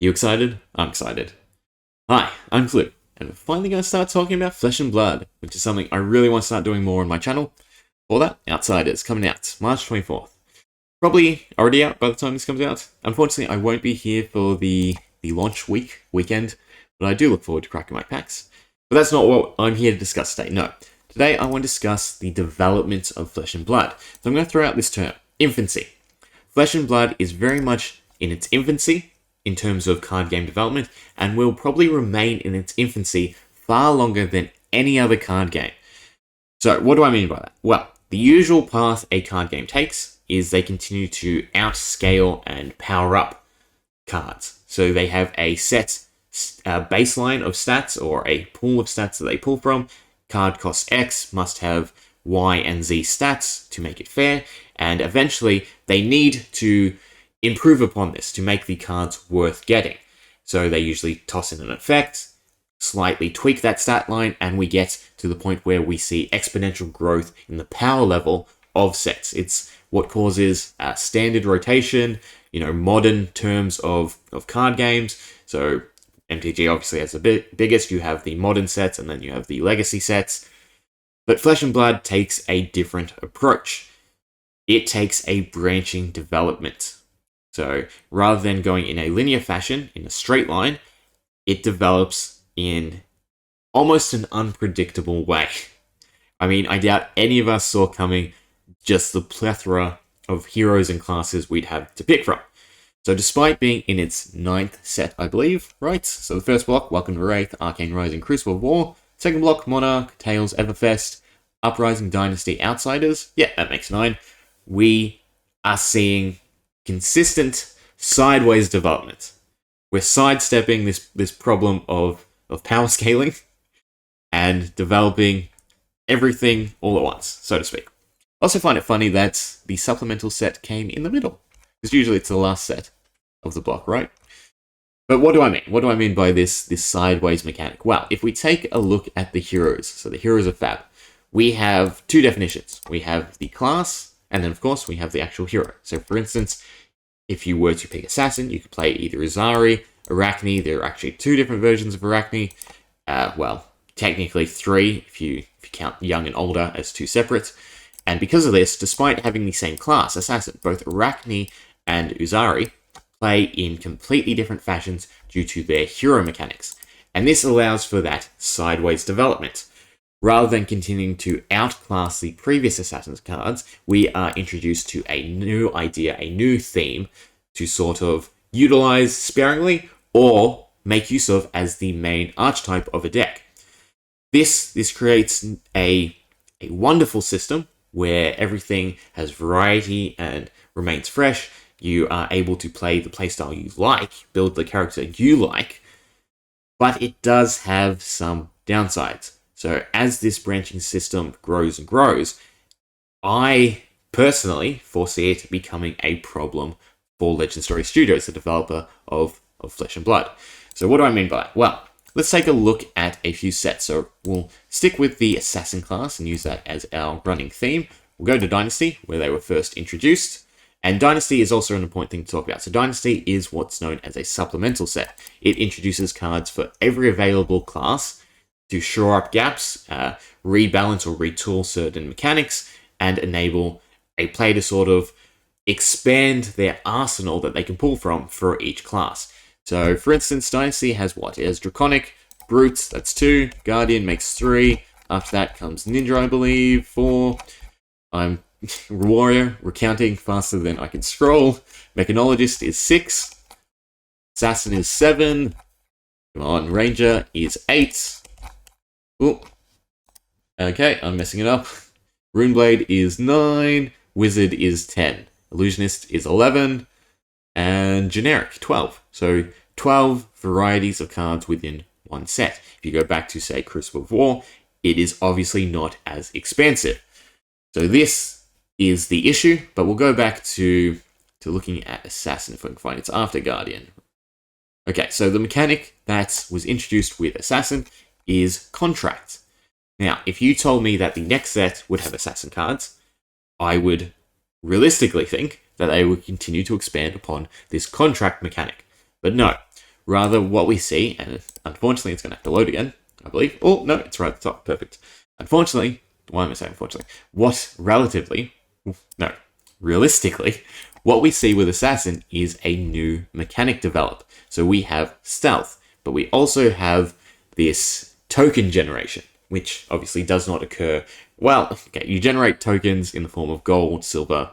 You excited? I'm excited. Hi, I'm Flip, and we're finally going to start talking about Flesh and Blood, which is something I really want to start doing more on my channel. For that, Outsiders, coming out March 24th. Probably already out by the time this comes out. Unfortunately, I won't be here for the launch weekend, but I do look forward to cracking my packs. But that's not what I'm here to discuss today, no. Today I want to discuss the development of Flesh and Blood. So I'm going to throw out this term, infancy. Flesh and Blood is very much in its infancy in terms of card game development, and will probably remain in its infancy far longer than any other card game. So what do I mean by that? Well, the usual path a card game takes is they continue to outscale and power up cards. So they have a set baseline of stats or a pool of stats that they pull from. Card costs X, must have Y and Z stats to make it fair, and eventually they need to improve upon this to make the cards worth getting. So they usually toss in an effect, slightly tweak that stat line, and we get to the point where we see exponential growth in the power level of sets. It's what causes standard rotation, modern terms of card games. So MTG obviously has the biggest. You have the modern sets, and then you have the legacy sets. But Flesh and Blood takes a different approach. It takes a branching development. So rather than going in a linear fashion, in a straight line, it develops in almost an unpredictable way. I mean, I doubt any of us saw coming just the plethora of heroes and classes we'd have to pick from. So despite being in its 9th set, I believe, right? So the first block, Welcome to Wraith, Arcane Rising, Crucible of War. Second block, Monarch, Tales, Everfest, Uprising, Dynasty, Outsiders. Yeah, that makes 9. We are seeing consistent sideways development. We're sidestepping this problem of power scaling and developing everything all at once, so to speak. I also find it funny that the supplemental set came in the middle, because usually it's the last set of the block, right? But what do I mean? What do I mean by this sideways mechanic? Well, if we take a look at the heroes, so the heroes of FaB, we have two definitions. We have the class, and then, of course, we have the actual hero. So, for instance, if you were to pick Assassin, you could play either Azari, Arachne. There are actually 2 different versions of Arachne. Well, technically 3 if you count young and older as 2 separate. And because of this, despite having the same class, Assassin, both Arachne and Uzari play in completely different fashions due to their hero mechanics. And this allows for that sideways development. Rather than continuing to outclass the previous Assassin's cards, we are introduced to a new idea, a new theme to sort of utilize sparingly or make use of as the main archetype of a deck. This creates a wonderful system where everything has variety and remains fresh. You are able to play the playstyle you like, build the character you like, but it does have some downsides. So as this branching system grows and grows, I personally foresee it becoming a problem for Legend Story Studios, the developer of Flesh and Blood. So what do I mean by that? Well, let's take a look at a few sets. So we'll stick with the Assassin class and use that as our running theme. We'll go to Dynasty, where they were first introduced. And Dynasty is also an important thing to talk about. So Dynasty is what's known as a supplemental set. It introduces cards for every available class to shore up gaps, rebalance or retool certain mechanics, and enable a player to sort of expand their arsenal that they can pull from for each class. So, for instance, Dynasty has what? It has Draconic, Brute, that's 2, Guardian makes 3, after that comes Ninja, I believe, 4, I'm Warrior, recounting faster than I can scroll, Mechanologist is 6, Assassin is 7, come on, Ranger is 8, ooh, okay, I'm messing it up, Runeblade is 9, Wizard is 10, Illusionist is 11, and Generic, 12. So 12 varieties of cards within one set. If you go back to, say, Crucible of War, it is obviously not as expansive. So this is the issue, but we'll go back to looking at Assassin if I can find its after Guardian. Okay, so the mechanic that was introduced with Assassin is Contract. Now, if you told me that the next set would have Assassin cards, I would realistically think that they would continue to expand upon this contract mechanic. But no, Rather, what we see, and unfortunately it's going to have to load again, I believe. Oh, no, it's right at the top. Perfect. Unfortunately, why am I saying unfortunately? Realistically, what we see with Assassin is a new mechanic develop. So we have stealth, but we also have this token generation, which obviously does not occur. Well, okay, you generate tokens in the form of gold, silver,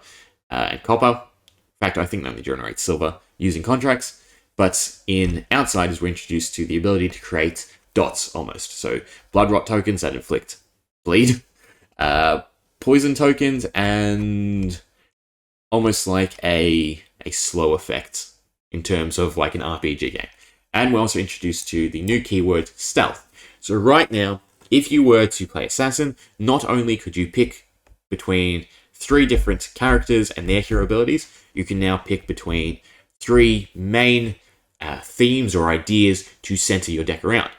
and copper. In fact, I think they only generate silver using contracts. But in Outsiders, we're introduced to the ability to create dots almost. So blood rot tokens that inflict bleed, poison tokens, and almost like a slow effect in terms of like an RPG game. And we're also introduced to the new keyword stealth. So right now, if you were to play Assassin, not only could you pick between 3 different characters and their hero abilities, you can now pick between 3 main themes or ideas to center your deck around.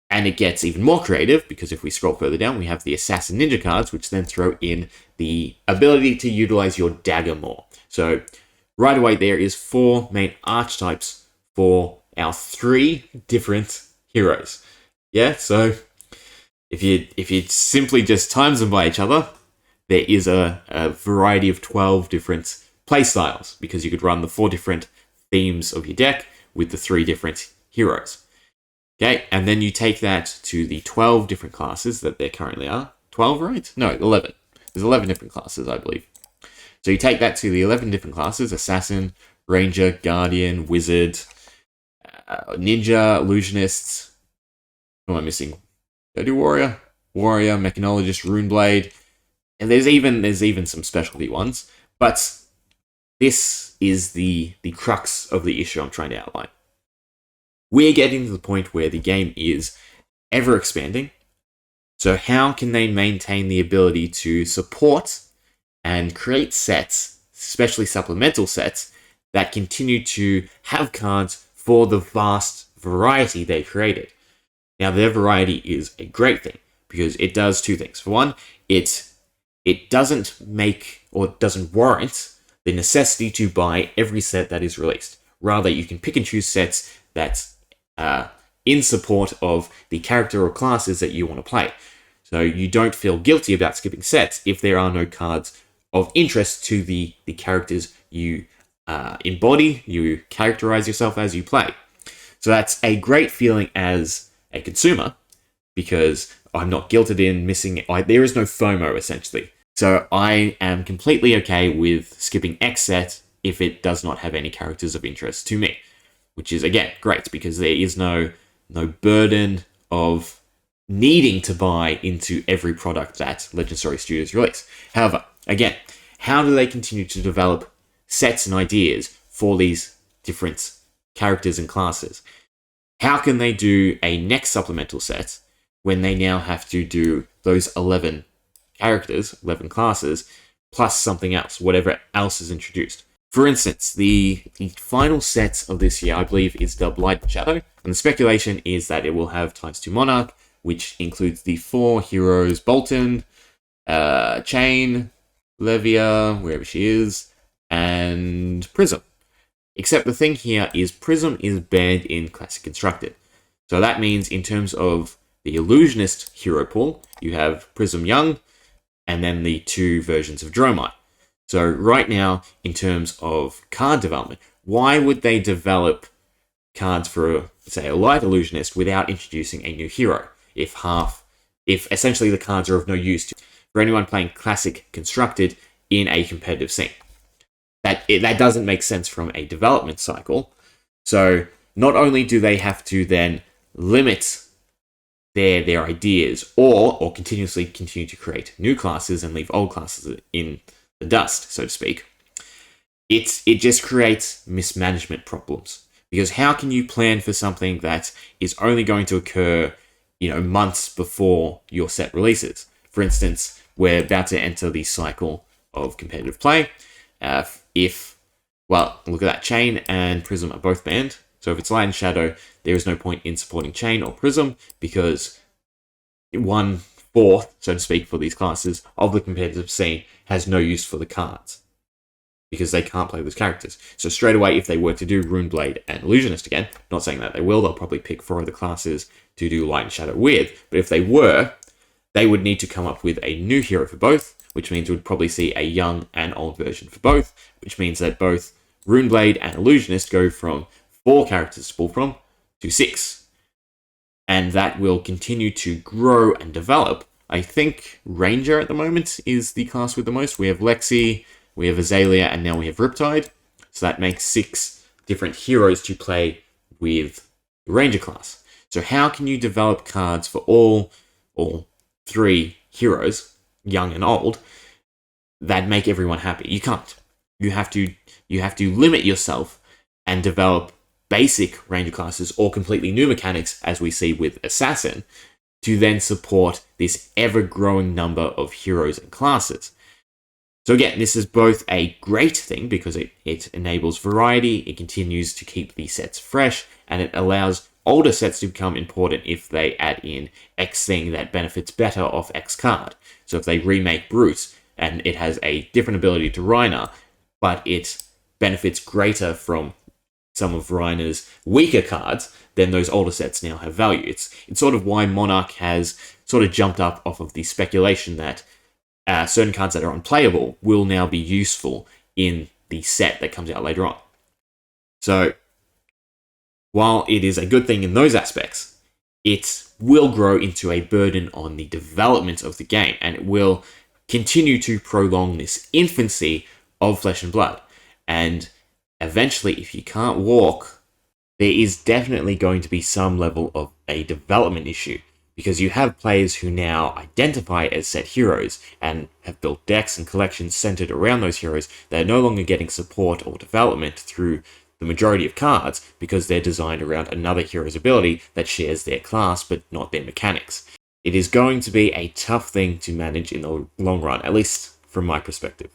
And it gets even more creative, because if we scroll further down, we have the Assassin Ninja cards, which then throw in the ability to utilize your dagger more. So right away, there is 4 main archetypes for our 3 different heroes. Yeah, so if you simply just times them by each other, there is a variety of 12 different playstyles, because you could run the 4 different themes of your deck with the 3 different heroes. Okay, and then you take that to the 12 different classes that there currently are. 12, right? No, 11. There's 11 different classes, I believe. So you take that to the 11 different classes: Assassin, Ranger, Guardian, Wizard, Ninja, Illusionist. What am I missing? Did I do Warrior, Mechanologist, Runeblade, and there's even some specialty ones. But this is the crux of the issue I'm trying to outline. We're getting to the point where the game is ever expanding. So how can they maintain the ability to support and create sets, especially supplemental sets, that continue to have cards for the vast variety they created? Now, their variety is a great thing, because it does 2 things. For one, it doesn't make or doesn't warrant the necessity to buy every set that is released. Rather, you can pick and choose sets that in support of the character or classes that you want to play. So you don't feel guilty about skipping sets if there are no cards of interest to the characters you embody, you characterize yourself as you play. So that's a great feeling as a consumer, because I'm not guilted in missing. There is no FOMO, essentially. So I am completely okay with skipping X set if it does not have any characters of interest to me, which is, again, great, because there is no burden of needing to buy into every product that Legend Story Studios release. However, again, how do they continue to develop sets and ideas for these different characters and classes? How can they do a next supplemental set when they now have to do those 11 characters, 11 classes, plus something else, whatever else is introduced? For instance, the final set of this year, I believe, is dubbed Light and Shadow, and the speculation is that it will have ×2 Monarch, which includes the 4 heroes: Bolton, Chain, Levia, wherever she is, and Prism. Except the thing here is Prism is banned in Classic Constructed. So that means, in terms of the Illusionist hero pool, you have Prism Young, and then the 2 versions of Dromite. So right now, in terms of card development, why would they develop cards for, say, a Light Illusionist without introducing a new hero? If essentially the cards are of no use for anyone playing Classic Constructed in a competitive scene. That doesn't make sense from a development cycle. So not only do they have to then limit their ideas or continuously continue to create new classes and leave old classes in the dust, so to speak, it just creates mismanagement problems. Because how can you plan for something that is only going to occur, months before your set releases? For instance, we're about to enter the cycle of competitive play. Look at that, Chain and Prism are both banned. So if it's Light and Shadow, there is no point in supporting Chain or Prism, because 1/4, so to speak, for these classes of the competitive scene has no use for the cards. because they can't play those characters. So straight away, if they were to do Runeblade and Illusionist again, not saying that they will, they'll probably pick 4 of the classes to do Light and Shadow with, but if they were, they would need to come up with a new hero for both, which means we'd probably see a young and old version for both, which means that both Runeblade and Illusionist go from 4 characters to pull from to 6. And that will continue to grow and develop. I think Ranger at the moment is the class with the most. We have Lexi, we have Azalea, and now we have Riptide. So that makes 6 different heroes to play with the Ranger class. So how can you develop cards for all 3 heroes, young and old, that make everyone happy? You can't. You have to limit yourself and develop basic Ranger classes or completely new mechanics, as we see with Assassin, to then support this ever-growing number of heroes and classes. So again, this is both a great thing because it enables variety, it continues to keep the sets fresh, and it allows older sets to become important if they add in X thing that benefits better off X card. So if they remake Brute and it has a different ability to Reiner, but it benefits greater from some of Reiner's weaker cards, then those older sets now have value. It's sort of why Monarch has sort of jumped up off of the speculation that certain cards that are unplayable will now be useful in the set that comes out later on. So while it is a good thing in those aspects, it will grow into a burden on the development of the game, and it will continue to prolong this infancy of Flesh and Blood. And eventually, if you can't walk, there is definitely going to be some level of a development issue, because you have players who now identify as set heroes and have built decks and collections centered around those heroes that are no longer getting support or development through the majority of cards because they're designed around another hero's ability that shares their class but not their mechanics. It is going to be a tough thing to manage in the long run, at least from my perspective.